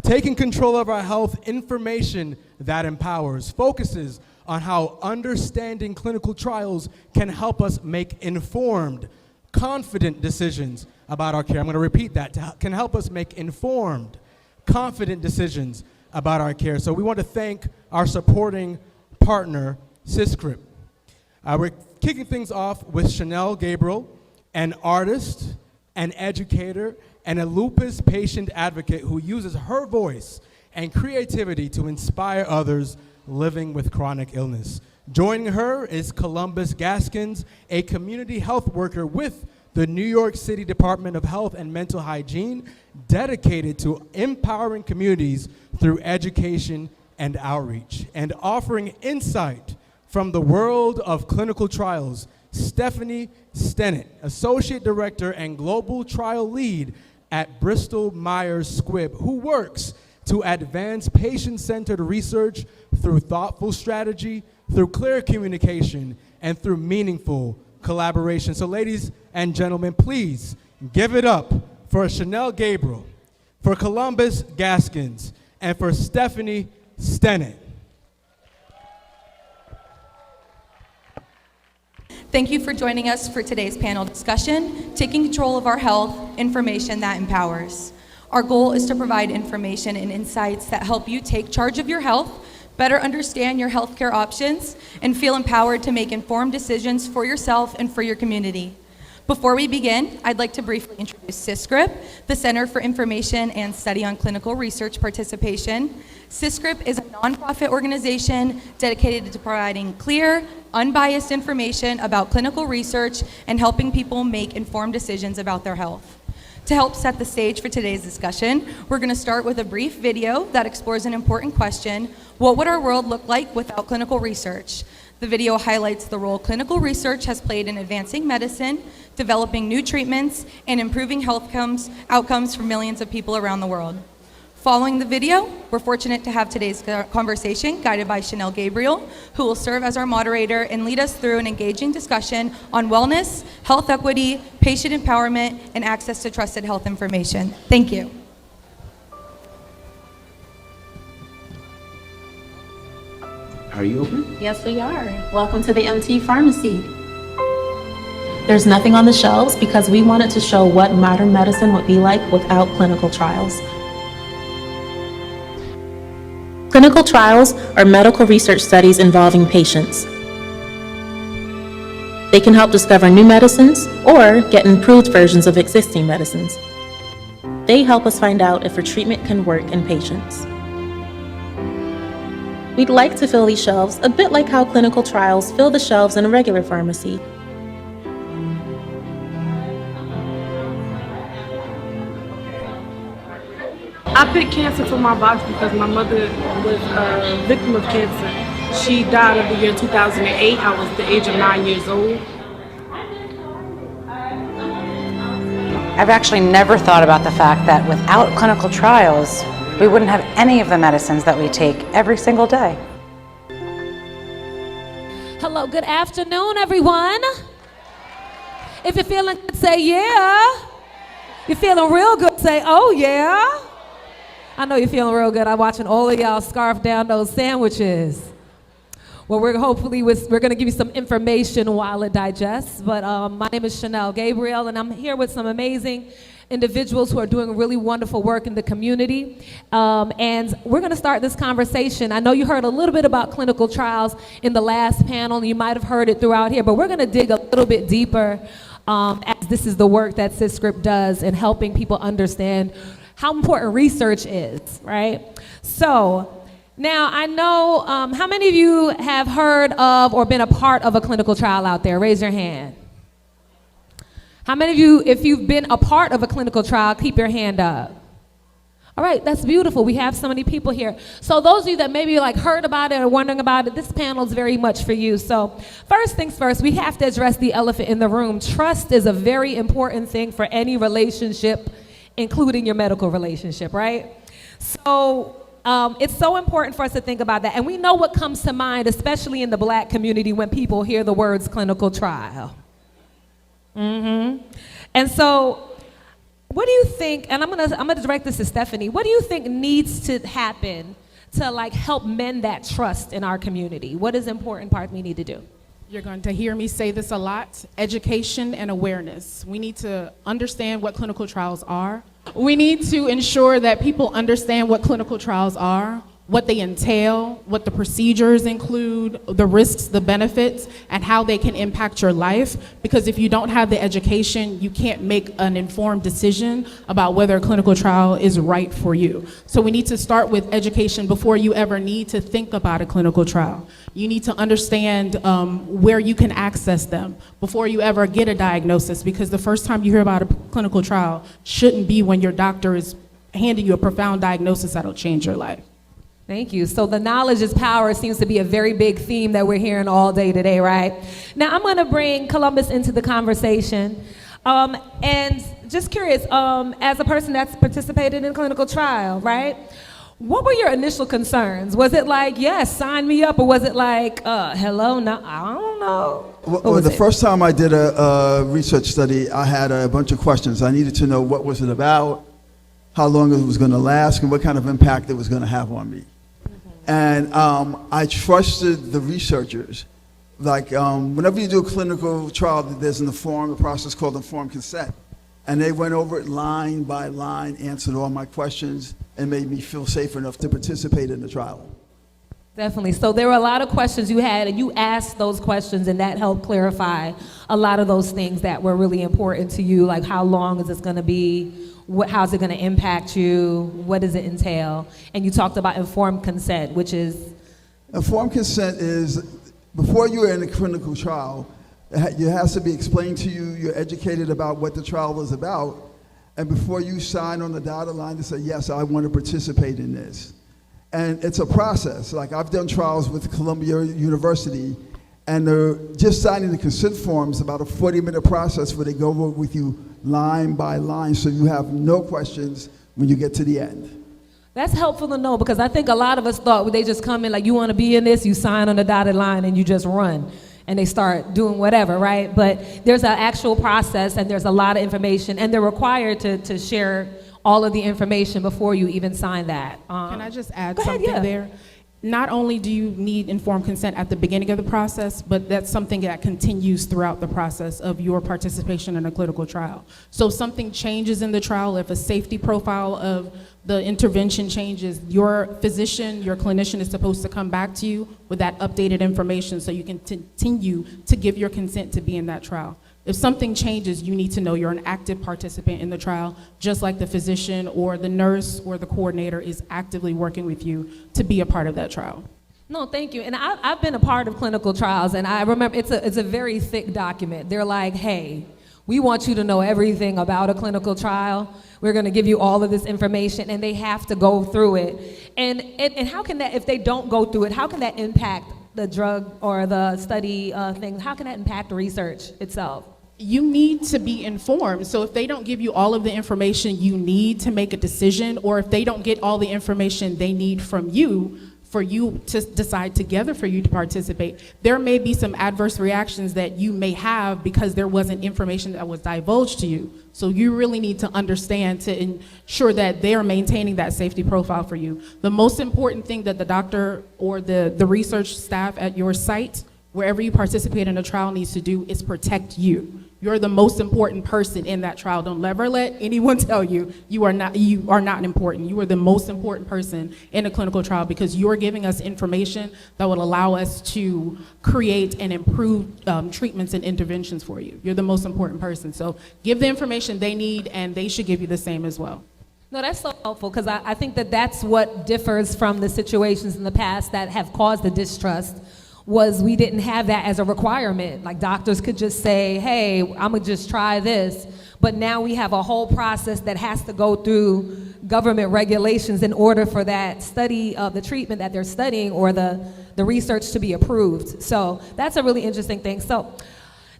Taking control of our health, information that empowers, focuses on how understanding clinical trials can help us make informed, confident decisions about our care. I'm going to repeat that, can help us make informed, confident decisions about our care. So we want to thank our supporting partner, SysScript. We're kicking things off with Chanel Gabriel, an artist, an educator, and a lupus patient advocate who uses her voice and creativity to inspire others living with chronic illness. Joining her is Columbus Gaskins, a community health worker with the New York City Department of Health and Mental Hygiene, dedicated to empowering communities through education and outreach, and offering insight from the world of clinical trials. Stephanie Stennett, Associate Director and Global Trial Lead at Bristol Myers Squibb, who works to advance patient-centered research through thoughtful strategy, through clear communication, and through meaningful collaboration. So ladies and gentlemen, please give it up for Chanel Gabriel, for Columbus Gaskins, and for Stephanie Stennett. Thank you for joining us for today's panel discussion, Taking Control of Our Health, Information That Empowers. Our goal is to provide information and insights that help you take charge of your health, better understand your healthcare options, and feel empowered to make informed decisions for yourself and for your community. Before we begin, I'd like to briefly introduce SysScript, the Center for Information and Study on Clinical Research Participation. SysScript is a nonprofit organization dedicated to providing clear, unbiased information about clinical research and helping people make informed decisions about their health. To help set the stage for today's discussion, we're going to start with a brief video that explores an important question: what would our world look like without clinical research? The video highlights the role clinical research has played in advancing medicine, developing new treatments, and improving health outcomes for millions of people around the world. Following the video, we're fortunate to have today's conversation guided by Chanel Gabriel, who will serve as our moderator and lead us through an engaging discussion on wellness, health equity, patient empowerment, and access to trusted health information. Thank you. Are you open? Yes, we are. Welcome to the MT Pharmacy. There's nothing on the shelves because we wanted to show what modern medicine would be like without clinical trials. Clinical trials are medical research studies involving patients. They can help discover new medicines or get improved versions of existing medicines. They help us find out if a treatment can work in patients. We'd like to fill these shelves a bit like how clinical trials fill the shelves in a regular pharmacy. I picked cancer for my box because my mother was a victim of cancer. She died of the year 2008. I was the age of 9 years old. I've actually never thought about the fact that without clinical trials, we wouldn't have any of the medicines that we take every single day. Hello, good afternoon, everyone. If you're feeling good, say yeah. You're feeling real good, say oh yeah. I know you're feeling real good. I'm watching all of y'all scarf down those sandwiches. Well, we're going to give you some information while it digests. But my name is Chanel Gabriel, and I'm here with some amazing individuals who are doing really wonderful work in the community. And we're going to start this conversation. I know you heard a little bit about clinical trials in the last panel. You might have heard it throughout here, but we're going to dig a little bit deeper as this is the work that SysScript does in helping people understand how important research is, right? So now I know, how many of you have heard of or been a part of a clinical trial out there? Raise your hand. How many of you, if you've been a part of a clinical trial, keep your hand up? All right, that's beautiful. We have so many people here. So those of you that maybe heard about it or wondering about it, this panel is very much for you. So first things first, we have to address the elephant in the room. Trust is a very important thing for any relationship, including your medical relationship, right? So it's so important for us to think about that. And we know what comes to mind, especially in the Black community, when people hear the words clinical trial. And so What do you think, and I'm gonna direct this to Stephanie, what do you think needs to happen to like help mend that trust in our community? What is the important part we need to do? You're going to hear me say this a lot: education and awareness. We need to understand what clinical trials are. We need to ensure that people understand what clinical trials are, what they entail, what the procedures include, the risks, the benefits, and how they can impact your life. Because if you don't have the education, you can't make an informed decision about whether a clinical trial is right for you. So we need to start with education before you ever need to think about a clinical trial. You need to understand where you can access them before you ever get a diagnosis, because the first time you hear about a clinical trial shouldn't be when your doctor is handing you a profound diagnosis that'll change your life. Thank you. So the knowledge is power seems to be a very big theme that we're hearing all day today, right? Now I'm going to bring Columbus into the conversation. And just curious, as a person that's participated in a clinical trial, right? What were your initial concerns? Was it like, yes, sign me up, or was it like, hello, no, I don't know? Well, the first time I did a research study, I had a bunch of questions. I needed to know what was it about, how long it was going to last, and what kind of impact it was going to have on me. And I trusted the researchers. Like whenever you do a clinical trial, there's a process called informed consent. And they went over it line by line, answered all my questions, and made me feel safe enough to participate in the trial. Definitely. So there were a lot of questions you had, and you asked those questions, and that helped clarify a lot of those things that were really important to you, like how long is this going to be? How's it going to impact you? What does it entail? And you talked about informed consent, which is? Informed consent is, before you are in a clinical trial, it has to be explained to you, you're educated about what the trial is about, and before you sign on the dotted line to say, yes, I want to participate in this. And it's a process. Like I've done trials with Columbia University, and just signing the consent forms about a 40-minute process where they go over with you line by line, so you have no questions when you get to the end. That's helpful to know, because I think a lot of us thought they just come in like, you want to be in this, you sign on the dotted line, and you just run, and they start doing whatever, right? But there's an actual process, and there's a lot of information, and they're required to share all of the information before you even sign that. Can I just add Go ahead, something yeah. there? Not only do you need informed consent at the beginning of the process, but that's something that continues throughout the process of your participation in a clinical trial. So if something changes in the trial, if a safety profile of the intervention changes, your physician, your clinician is supposed to come back to you with that updated information so you can continue to give your consent to be in that trial. If something changes, you need to know you're an active participant in the trial, just like the physician or the nurse or the coordinator is actively working with you to be a part of that trial. No, thank you. And I've been a part of clinical trials, and I remember it's a very thick document. They're like, hey, we want you to know everything about a clinical trial. We're going to give you all of this information, and they have to go through it. And how can that, if they don't go through it, how can that impact the drug or the study thing? How can that impact the research itself? You need to be informed. So if they don't give you all of the information you need to make a decision, or if they don't get all the information they need from you for you to decide together for you to participate, there may be some adverse reactions that you may have because there wasn't information that was divulged to you. So you really need to understand to ensure that they are maintaining that safety profile for you. The most important thing that the doctor or the research staff at your site, wherever you participate in a trial, needs to do is protect you. You're the most important person in that trial. Don't ever let anyone tell you you are not important. You are the most important person in a clinical trial, because you're giving us information that will allow us to create and improve treatments and interventions for you. You're the most important person. So give the information they need, and they should give you the same as well. No, that's so helpful, because I think that's what differs from the situations in the past that have caused the distrust. Was we didn't have that as a requirement. Like doctors could just say, hey, I'm gonna just try this. But now we have a whole process that has to go through government regulations in order for that study of the treatment that they're studying or the research to be approved. So that's a really interesting thing. So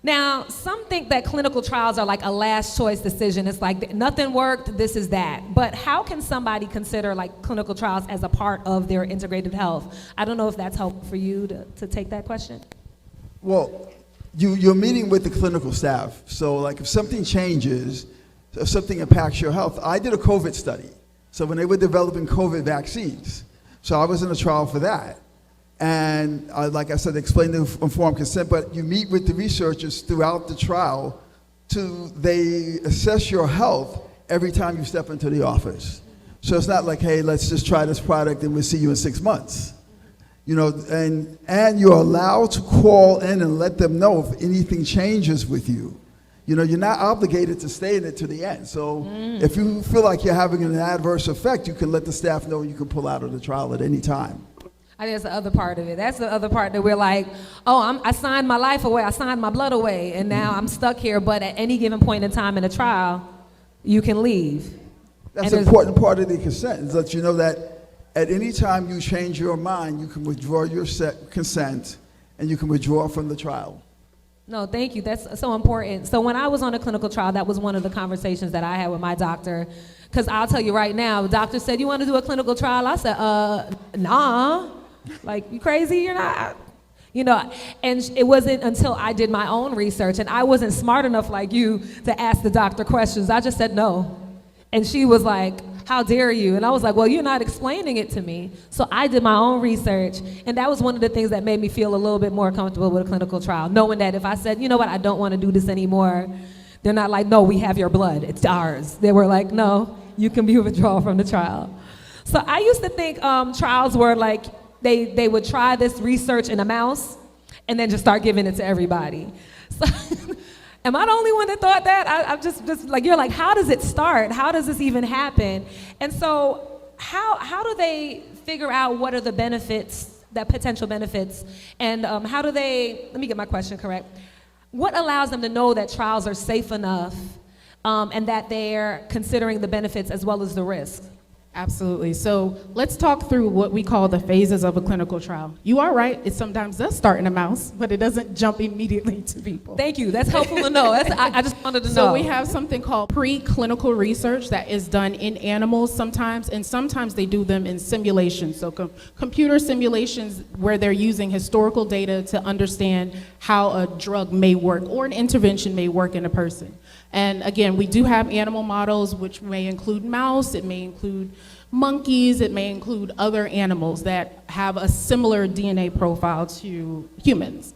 now, some think that clinical trials are like a last choice decision. It's like nothing worked, this is that. But how can somebody consider like clinical trials as a part of their integrated health? I don't know if that's helpful for you to take that question. Well, you're meeting with the clinical staff. So like if something changes, if something impacts your health. I did a COVID study. So when they were developing COVID vaccines, so I was in a trial for that. And like I said, explain the informed consent, but you meet with the researchers throughout the trial they assess your health every time you step into the office. So it's not like, hey, let's just try this product and we'll see you in 6 months. You know, and you're allowed to call in and let them know if anything changes with you. You know, you're not obligated to stay in it to the end. So if you feel like you're having an adverse effect, you can let the staff know you can pull out of the trial at any time. I think that's the other part of it. That's the other part that we're like, oh, I signed my life away, I signed my blood away, and now I'm stuck here. But at any given point in time in a trial, you can leave. That's an important part of the consent, is that you know that at any time you change your mind, you can withdraw your consent and you can withdraw from the trial. No, thank you. That's so important. So when I was on a clinical trial, that was one of the conversations that I had with my doctor. Because I'll tell you right now, the doctor said, you want to do a clinical trial? I said, nah. Like, you crazy? You're not. You know, and it wasn't until I did my own research, and I wasn't smart enough like you to ask the doctor questions. I just said no. And she was like, how dare you? And I was like, well, you're not explaining it to me. So I did my own research, and that was one of the things that made me feel a little bit more comfortable with a clinical trial, knowing that if I said, you know what, I don't want to do this anymore, they're not like, no, we have your blood, it's ours. They were like, no, you can be withdrawn from the trial. So I used to think trials were like, they would try this research in a mouse and then just start giving it to everybody. So am I the only one that thought that? I'm just like, you're like, how does it start? How does this even happen? And so how do they figure out what are the benefits, that potential benefits? And how do they, let me get my question correct. What allows them to know that trials are safe enough and that they're considering the benefits as well as the risks? Absolutely. So let's talk through what we call the phases of a clinical trial. You are right, it sometimes does start in a mouse, but it doesn't jump immediately to people. Thank you, that's helpful to know. I just wanted to know. So we have something called preclinical research that is done in animals sometimes, and sometimes they do them in simulations. So computer simulations where they're using historical data to understand how a drug may work or an intervention may work in a person. And again, we do have animal models, which may include mouse, it may include monkeys, it may include other animals that have a similar DNA profile to humans.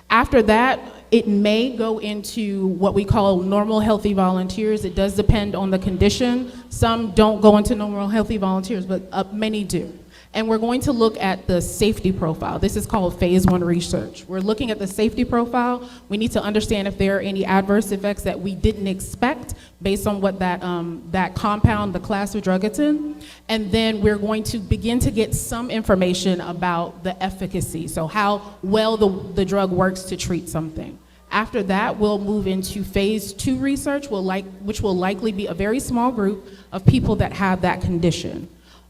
After that, it may go into what we call normal healthy volunteers. It does depend on the condition. Some don't go into normal healthy volunteers, but many do. And we're going to look at the safety profile. This is called phase 1 research. We're looking at the safety profile. We need to understand if there are any adverse effects that we didn't expect based on what that compound, the class of drug it's in. And then we're going to begin to get some information about the efficacy, so how well the drug works to treat something. After that, we'll move into phase 2 research, which will likely be a very small group of people that have that condition.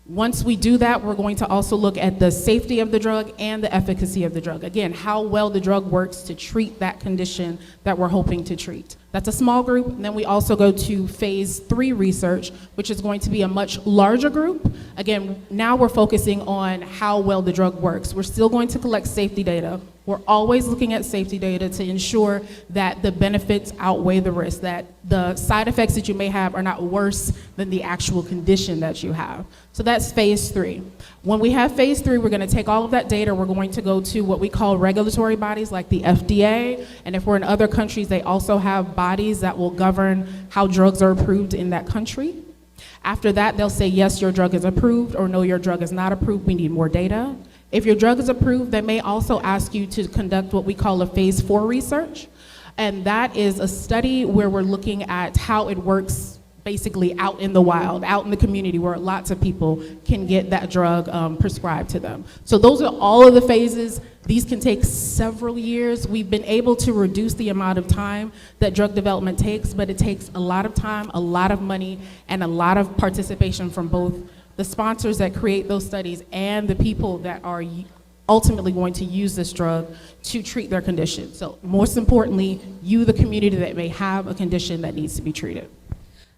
Once we do that, we're going to also look at the safety of the drug and the efficacy of the drug. Again, how well the drug works to treat that condition that we're hoping to treat. That's a small group. And then we also go to phase 3 research, which is going to be a much larger group. Again, now we're focusing on how well the drug works. We're still going to collect safety data. We're always looking at safety data to ensure that the benefits outweigh the risks, that the side effects that you may have are not worse than the actual condition that you have. So that's phase 3. When we have phase 3, we're going to take all of that data. We're going to go to what we call regulatory bodies like the FDA. And if we're in other countries, they also have bodies that will govern how drugs are approved in that country. After that, they'll say, yes, your drug is approved, or no, your drug is not approved. We need more data. If your drug is approved, they may also ask you to conduct what we call a phase 4 research. And that is a study where we're looking at how it works basically out in the wild, out in the community where lots of people can get that drug prescribed to them. So those are all of the phases. These can take several years. We've been able to reduce the amount of time that drug development takes, but it takes a lot of time, a lot of money, and a lot of participation from both the sponsors that create those studies and the people that are ultimately going to use this drug to treat their condition. So most importantly, you, the community that may have a condition that needs to be treated.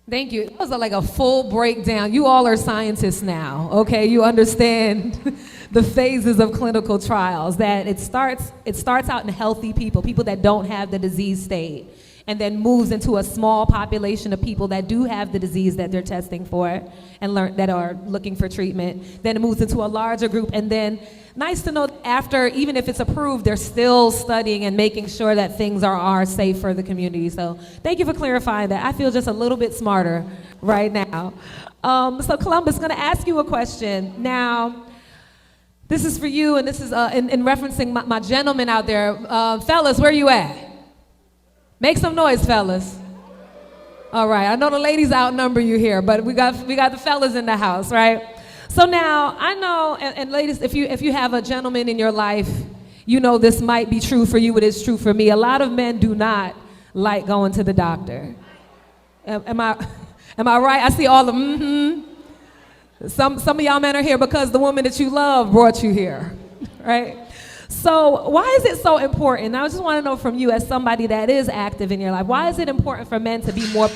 Thank you. That was like a full breakdown. You all are scientists now, okay? You understand the phases of clinical trials, that it starts out in healthy people that don't have the disease state. and then moves into a small population of people that do have the disease that they're testing for and that are looking for treatment. Then it moves into a larger group, and then nice to know after, even if it's approved, they're still studying and making sure that things are safe for the community. So thank you for clarifying that. I feel just a little bit smarter right now. So Columbus, going to ask you a question. Now, this is for you, and this is in referencing my gentleman out there. Fellas, where you at? Make some noise, fellas. All right, I know the ladies outnumber you here, but we got the fellas in the house, right? So now, I know, and ladies, if you have a gentleman in your life, you know this might be true for you, it is true for me. A lot of men do not like going to the doctor. Am I right? I see all the mm-hmm. Some of y'all men are here because the woman that you love brought you here, right? So why is it so important? I just want to know from you, as somebody that is active in your life, why is it important for men to be more,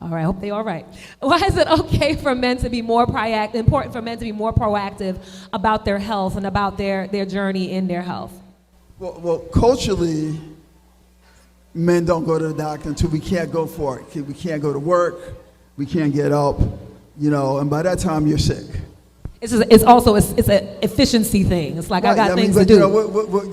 all right, I hope they're all right. Why is it okay for men to be more important for men to be more proactive about their health and about their journey in their health? Well, culturally, men don't go to the doctor until we can't go for it. We can't go to work, we can't get up, and by that time you're sick. It's an efficiency thing. It's like, right, I got things to do.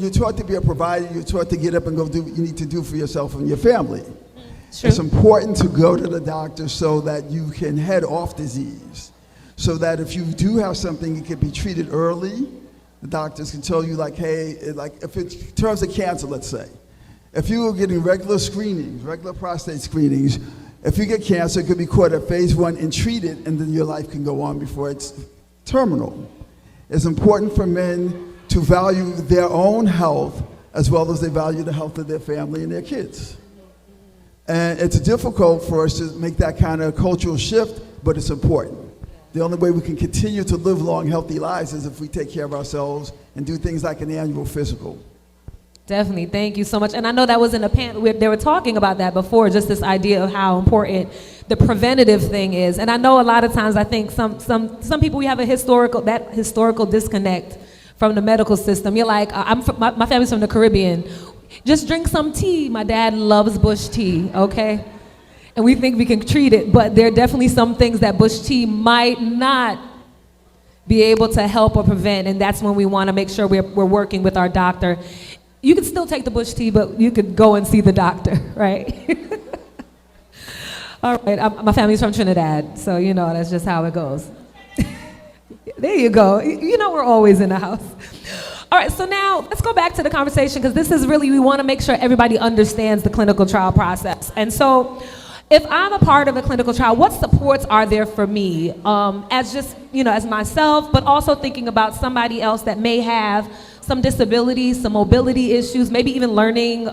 You're taught to be a provider. You're taught to get up and go do what you need to do for yourself and your family. True. It's important to go to the doctor so that you can head off disease. So that if you do have something, it can be treated early. The doctors can tell you, like, hey, like if it's in terms of cancer, let's say. If you were getting regular screenings, regular prostate screenings, if you get cancer, it could be caught at phase 1 and treated, and then your life can go on before it's terminal. It's important for men to value their own health as well as they value the health of their family and their kids. And it's difficult for us to make that kind of cultural shift, but it's important. The only way we can continue to live long, healthy lives is if we take care of ourselves and do things like an annual physical. Definitely, thank you so much. And I know that was in a panel, they were talking about that before, just this idea of how important the preventative thing is. And I know a lot of times I think some people, we have a historical disconnect from the medical system. You're like, my family's from the Caribbean. Just drink some tea. My dad loves bush tea, okay? And we think we can treat it, but there are definitely some things that bush tea might not be able to help or prevent, and that's when we want to make sure we're working with our doctor. You could still take the bush tea, but you could go and see the doctor, right? All right, my family's from Trinidad, so that's just how it goes. There you go. We're always in the house. All right, so now let's go back to the conversation, because this is really, we want to make sure everybody understands the clinical trial process. And so if I'm a part of a clinical trial, what supports are there for me as just, as myself, but also thinking about somebody else that may have some disabilities, some mobility issues, maybe even learning,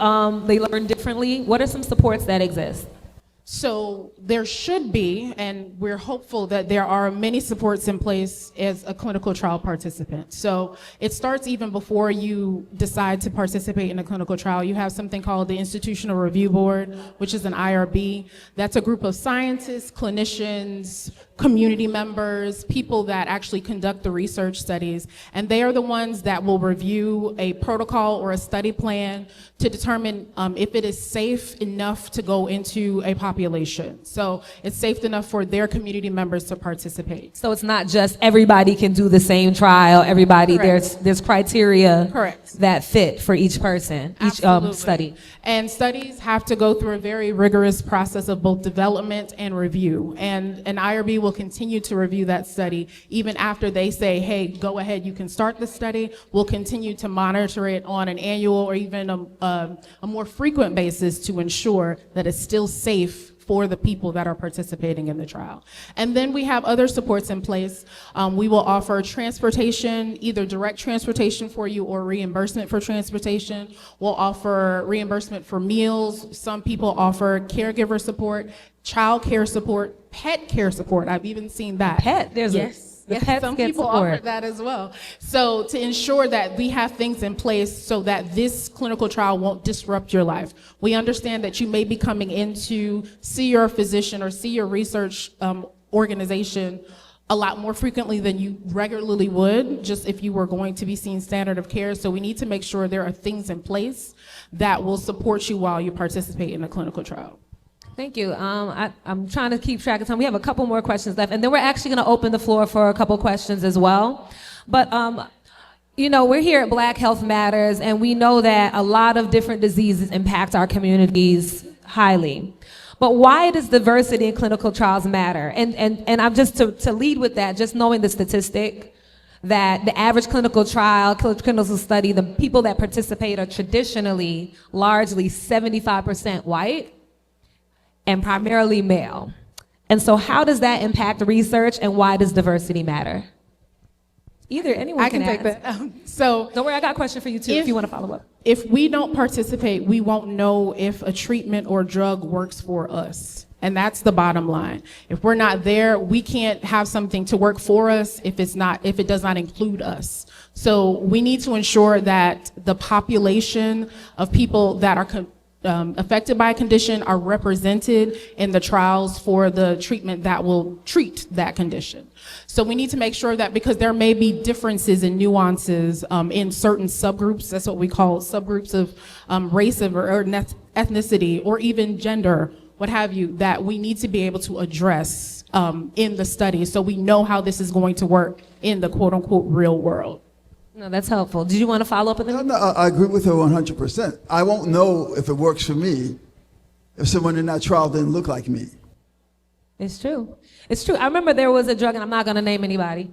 they learn differently. What are some supports that exist? So there should be, and we're hopeful that there are many supports in place as a clinical trial participant. So it starts even before you decide to participate in a clinical trial. You have something called the Institutional Review Board, which is an IRB. That's a group of scientists, clinicians, community members, people that actually conduct the research studies, and they are the ones that will review a protocol or a study plan to determine if it is safe enough to go into a population. So it's safe enough for their community members to participate. So it's not just everybody can do the same trial, everybody, there's criteria Correct. that fit for each person, each study. And studies have to go through a very rigorous process of both development and review. And an IRB will continue to review that study even after they say, hey, go ahead, you can start the study. We'll continue to monitor it on an annual or even a more frequent basis to ensure that it's still safe for the people that are participating in the trial. And then we have other supports in place. We will offer transportation, either direct transportation for you or reimbursement for transportation. We'll offer reimbursement for meals. Some people offer caregiver support, child care support, pet care support. I've even seen that. Some people offer that as well. So to ensure that we have things in place so that this clinical trial won't disrupt your life. We understand that you may be coming in to see your physician or see your research organization a lot more frequently than you regularly would, just if you were going to be seen standard of care. So we need to make sure there are things in place that will support you while you participate in a clinical trial. Thank you. I'm trying to keep track of time. We have a couple more questions left, and then we're actually going to open the floor for a couple questions as well. But you know, we're here at Black Health Matters, and we know that a lot of different diseases impact our communities highly. But why does diversity in clinical trials matter? And I'm just to lead with that, just knowing the statistic that the average clinical trial, clinical study, the people that participate are traditionally largely 75% white and primarily male. And so how does that impact research, and why does diversity matter? Either anyone I can take ask. that. So Don't worry, I got a question for you too if you want to follow up. if we don't participate, we won't know if a treatment or drug works for us. And that's the bottom line. If we're not there, we can't have something to work for us if it does not include us. So we need to ensure that the population of people that are affected by a condition are represented in the trials for the treatment that will treat that condition. So we need to make sure that, because there may be differences and nuances in certain subgroups, that's what we call subgroups of race or ethnicity or even gender, what have you, that we need to be able to address in the study so we know how this is going to work in the quote unquote real world. No, that's helpful. Did you want to follow up with them? No, I agree with her 100%. I won't know if it works for me if someone in that trial didn't look like me. It's true. It's true. I remember there was a drug, and I'm not going to name anybody,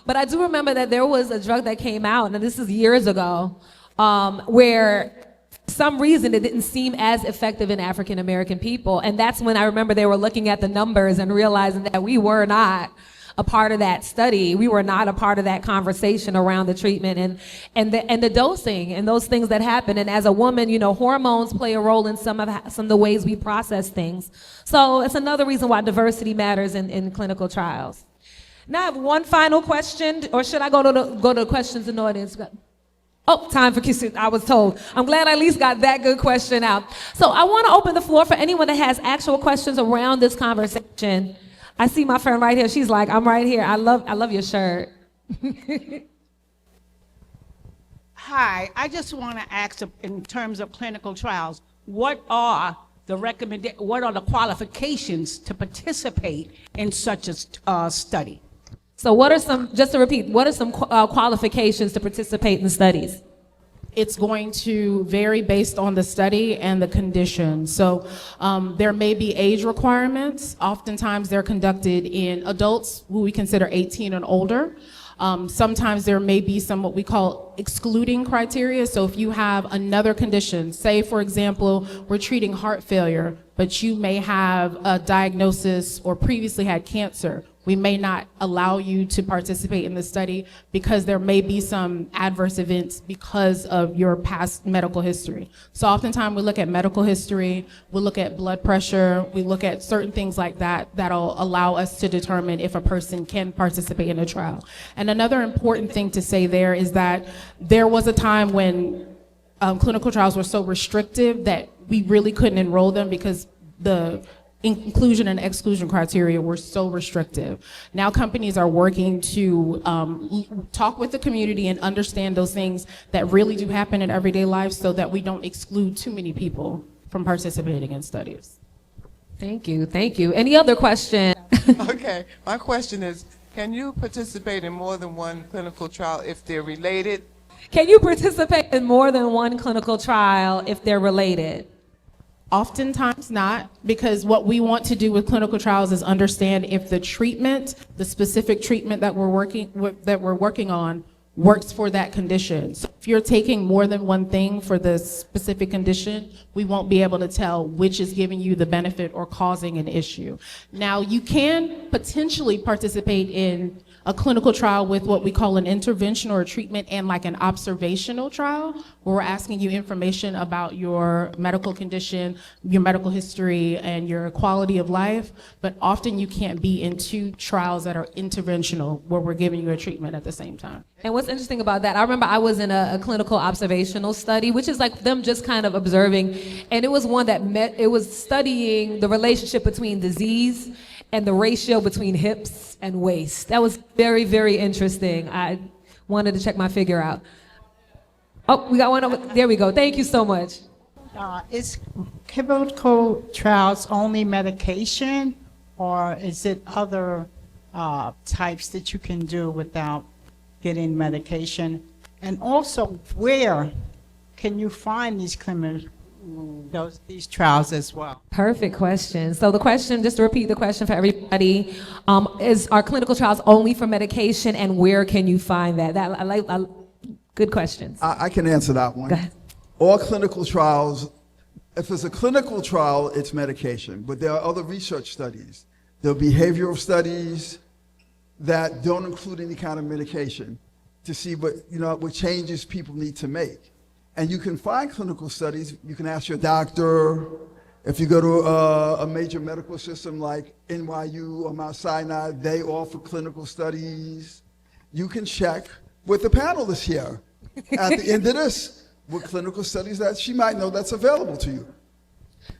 but I do remember that there was a drug that came out, and this is years ago, where for some reason it didn't seem as effective in African American people. And that's when I remember they were looking at the numbers and realizing that we were not a part of that study. We were not a part of that conversation around the treatment and the dosing and those things that happen. And as a woman, you know, hormones play a role in some of the ways we process things. So it's another reason why diversity matters in clinical trials. Now I have one final question, or should I go to the questions in the audience? Oh, time for Q&A, I was told. I'm glad I at least got that good question out. So I want to open the floor for anyone that has actual questions around this conversation. I see my friend right here. She's like, I'm right here. I love your shirt. Hi, I just want to ask, in terms of clinical trials, what are the qualifications to participate in such a study? So what are some, just to repeat, what are some qualifications to participate in studies? It's going to vary based on the study and the condition. So there may be age requirements. Oftentimes they're conducted in adults who we consider 18 and older. Sometimes there may be some what we call excluding criteria. So if you have another condition, say for example, we're treating heart failure, but you may have a diagnosis or previously had cancer, we may not allow you to participate in the study because there may be some adverse events because of your past medical history. So oftentimes we look at medical history, we look at blood pressure, we look at certain things like that that'll allow us to determine if a person can participate in a trial. And another important thing to say there is that there was a time when clinical trials were so restrictive that we really couldn't enroll them because the inclusion and exclusion criteria were so restrictive. Now companies are working to talk with the community and understand those things that really do happen in everyday life so that we don't exclude too many people from participating in studies. Thank you, thank you. Any other question? Okay, my question is, can you participate in more than one clinical trial if they're related? Can you participate in more than one clinical trial if they're related? Oftentimes not, because what we want to do with clinical trials is understand if the treatment, the specific treatment that we're working on, works for that condition. So if you're taking more than one thing for the specific condition, we won't be able to tell which is giving you the benefit or causing an issue. Now, you can potentially participate in a clinical trial with what we call an intervention or a treatment and like an observational trial, where we're asking you information about your medical condition, your medical history, and your quality of life. But often you can't be in two trials that are interventional, where we're giving you a treatment at the same time. And what's interesting about that, I remember I was in a clinical observational study, which is like them just kind of observing, and it was one that it was studying the relationship between disease and the ratio between hips and waist. That was very, very interesting. I wanted to check my figure out. Oh, we got one over there. We go. Thank you so much. Is clinical trials only medication, or is it other types that you can do without getting medication? And also, where can you find these these trials as well? Perfect question. So the question, just to repeat the question for everybody, is are clinical trials only for medication, and where can you find that? Good questions. I can answer that one. Go ahead. All clinical trials, if it's a clinical trial, it's medication. But there are other research studies. There are behavioral studies that don't include any kind of medication to see what changes people need to make. And you can find clinical studies. You can ask your doctor. If you go to a major medical system like NYU or Mount Sinai, they offer clinical studies. You can check with the panelists here at the end of this with clinical studies that she might know that's available to you.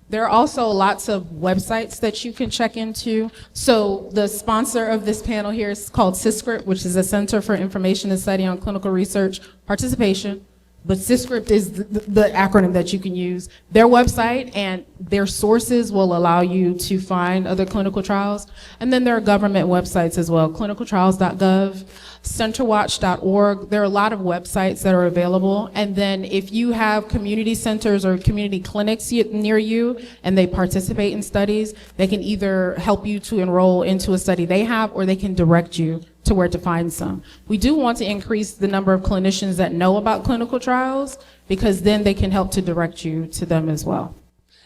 There are also lots of websites that you can check into. So the sponsor of this panel here is called CISCRP, which is a Center for Information and Study on Clinical Research Participation. But CISCRP is the acronym that you can use. Their website and their sources will allow you to find other clinical trials. And then there are government websites as well, clinicaltrials.gov, centerwatch.org. There are a lot of websites that are available. And then if you have community centers or community clinics near you and they participate in studies, they can either help you to enroll into a study they have, or they can direct you to where to find some. We do want to increase the number of clinicians that know about clinical trials, because then they can help to direct you to them as well.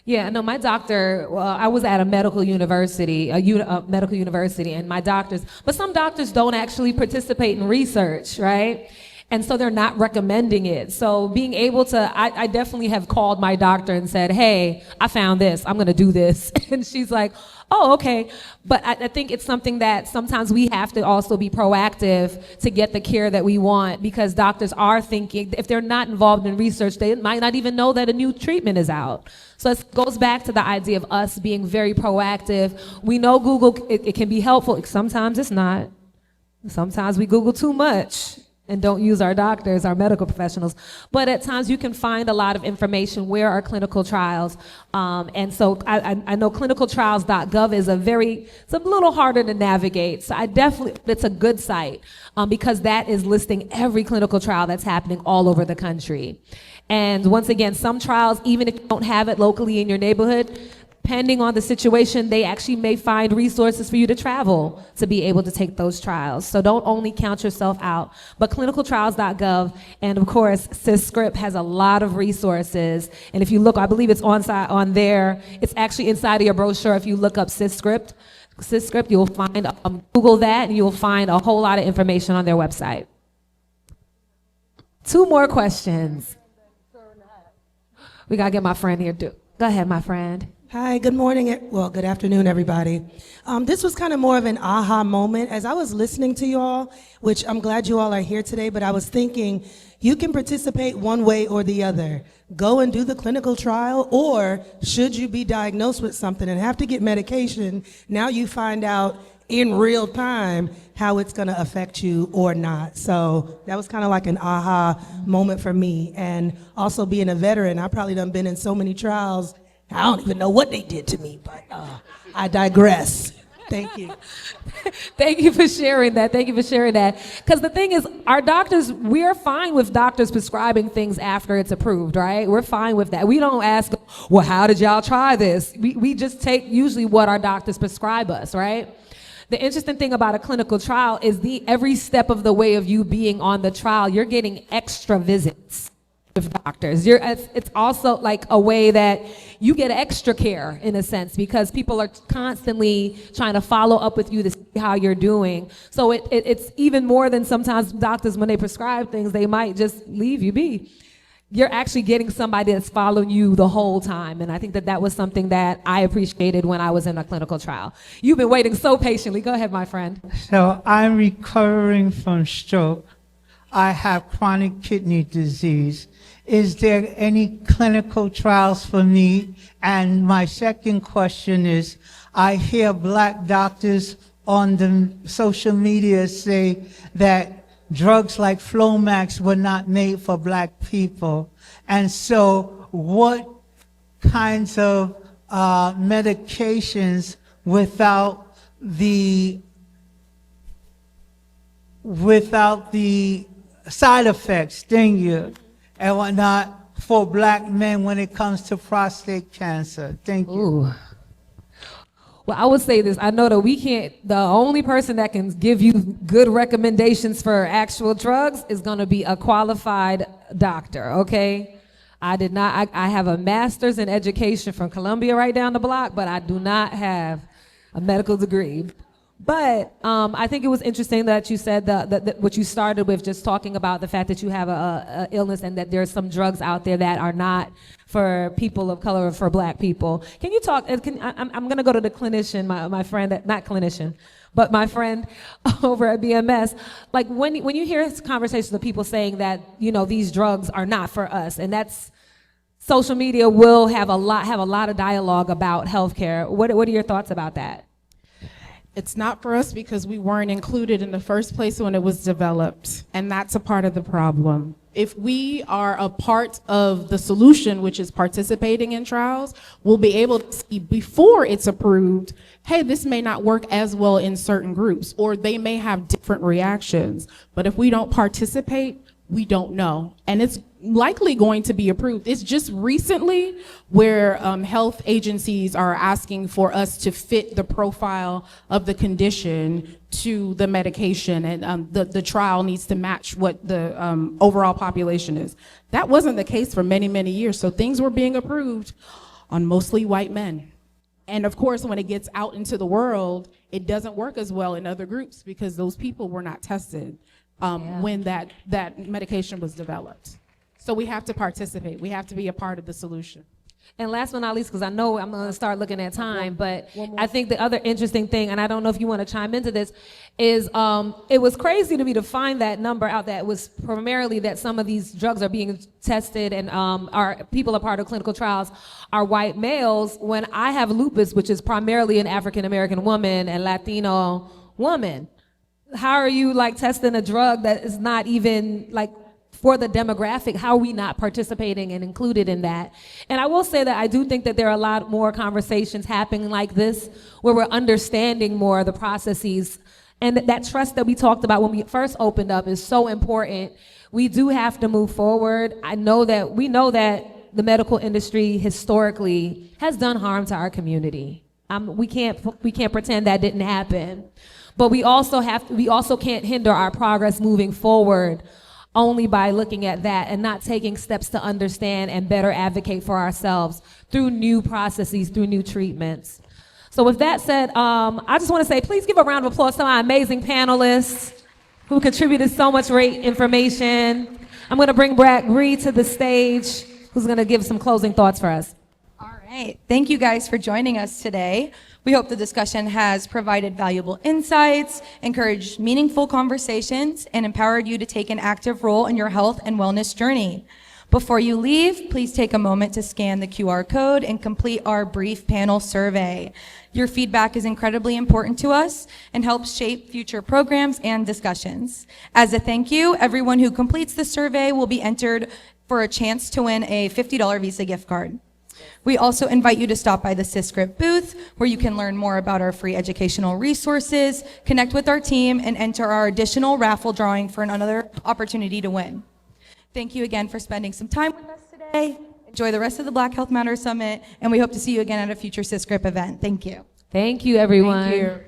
Yeah, no, my doctor, I was at a medical university, and my doctors, but some doctors don't actually participate in research, right? And so they're not recommending it. So being able to, I definitely have called my doctor and said, hey, I found this, I'm gonna do this. And she's like, oh, okay. But I think it's something that sometimes we have to also be proactive to get the care that we want, because doctors are thinking, if they're not involved in research, they might not even know that a new treatment is out. So it goes back to the idea of us being very proactive. We know Google, it can be helpful. Sometimes it's not. Sometimes we Google too much and don't use our doctors, our medical professionals. But at times you can find a lot of information. Where are clinical trials? And so I know clinicaltrials.gov is it's a little harder to navigate. So it's a good site because that is listing every clinical trial that's happening all over the country. And once again, some trials, even if you don't have it locally in your neighborhood, depending on the situation, they actually may find resources for you to travel to be able to take those trials. So don't only count yourself out. But clinicaltrials.gov, and of course, CISCRP has a lot of resources. And if you look, I believe it's on there. It's actually inside of your brochure. If you look up CISCRP, you'll find, Google that, and you'll find a whole lot of information on their website. 2 more questions. We gotta get my friend here too. Go ahead, my friend. Hi, good morning. Well, good afternoon, everybody. This was kind of more of an aha moment. As I was listening to you all, which I'm glad you all are here today, but I was thinking you can participate one way or the other. Go and do the clinical trial, or should you be diagnosed with something and have to get medication, now you find out in real time how it's going to affect you or not. So that was kind of like an aha moment for me. And also being a veteran, I probably done been in so many trials, I don't even know what they did to me, but I digress. Thank you. Thank you for sharing that. Thank you for sharing that. Because the thing is, our doctors, we're fine with doctors prescribing things after it's approved, right? We're fine with that. We don't ask, well, how did y'all try this? We just take usually what our doctors prescribe us, right? The interesting thing about a clinical trial is every step of the way of you being on the trial, you're getting extra visits with doctors. It's also like a way that you get extra care in a sense, because people are constantly trying to follow up with you to see how you're doing. So it's even more than sometimes doctors, when they prescribe things, they might just leave you be. You're actually getting somebody that's following you the whole time. And I think that was something that I appreciated when I was in a clinical trial. You've been waiting so patiently. Go ahead, my friend. So I'm recovering from stroke. I have chronic kidney disease. Is there any clinical trials for me? And my second question is, I hear black doctors on the social media say that drugs like Flomax were not made for black people. And so what kinds of medications without the side effects, sting you, and whatnot, for black men when it comes to prostate cancer? Thank you. Ooh. Well, I would say this. I know that the only person that can give you good recommendations for actual drugs is going to be a qualified doctor, okay? I have a master's in education from Columbia right down the block, but I do not have a medical degree. But I think it was interesting that you said what you started with, just talking about the fact that you have a illness and that there's some drugs out there that are not for people of color or for black people. Can you talk? I'm going to go to the clinician, my friend, not clinician, but my friend over at BMS. Like when you hear conversations of people saying that these drugs are not for us, and that's social media will have a lot of dialogue about healthcare. What are your thoughts about that? It's not for us because we weren't included in the first place when it was developed, and that's a part of the problem. If we are a part of the solution, which is participating in trials, we'll be able to see before it's approved, hey, this may not work as well in certain groups, or they may have different reactions. But if we don't participate, we don't know. And it's likely going to be approved. It's just recently where health agencies are asking for us to fit the profile of the condition to the medication, and the trial needs to match what the overall population is. That wasn't the case for many, many years. So things were being approved on mostly white men. And of course, when it gets out into the world, it doesn't work as well in other groups because those people were not tested when that medication was developed. So we have to participate. We have to be a part of the solution. And last but not least, because I know I'm going to start looking at time, but I think the other interesting thing, and I don't know if you want to chime into this, is it was crazy to me to find that number out that was primarily that some of these drugs are being tested and people are part of clinical trials are white males, when I have lupus, which is primarily an African-American woman and Latino woman. How are you testing a drug that is not even for the demographic? How are we not participating and included in that? And I will say that I do think that there are a lot more conversations happening like this where we're understanding more of the processes. And that trust that we talked about when we first opened up is so important. We do have to move forward. We know that the medical industry historically has done harm to our community. We can't pretend that didn't happen. But we also can't hinder our progress moving forward only by looking at that and not taking steps to understand and better advocate for ourselves through new processes, through new treatments. So with that said, I just want to say, please give a round of applause to my amazing panelists who contributed so much great information. I'm going to bring Brad Gree to the stage, who's going to give some closing thoughts for us. All right. Thank you guys for joining us today. We hope the discussion has provided valuable insights, encouraged meaningful conversations, and empowered you to take an active role in your health and wellness journey. Before you leave, please take a moment to scan the QR code and complete our brief panel survey. Your feedback is incredibly important to us and helps shape future programs and discussions. As a thank you, everyone who completes the survey will be entered for a chance to win a $50 Visa gift card. We also invite you to stop by the SysScript booth, where you can learn more about our free educational resources, connect with our team, and enter our additional raffle drawing for another opportunity to win. Thank you again for spending some time with us today. Enjoy the rest of the Black Health Matters Summit, and we hope to see you again at a future SysScript event. Thank you. Thank you, everyone. Thank you.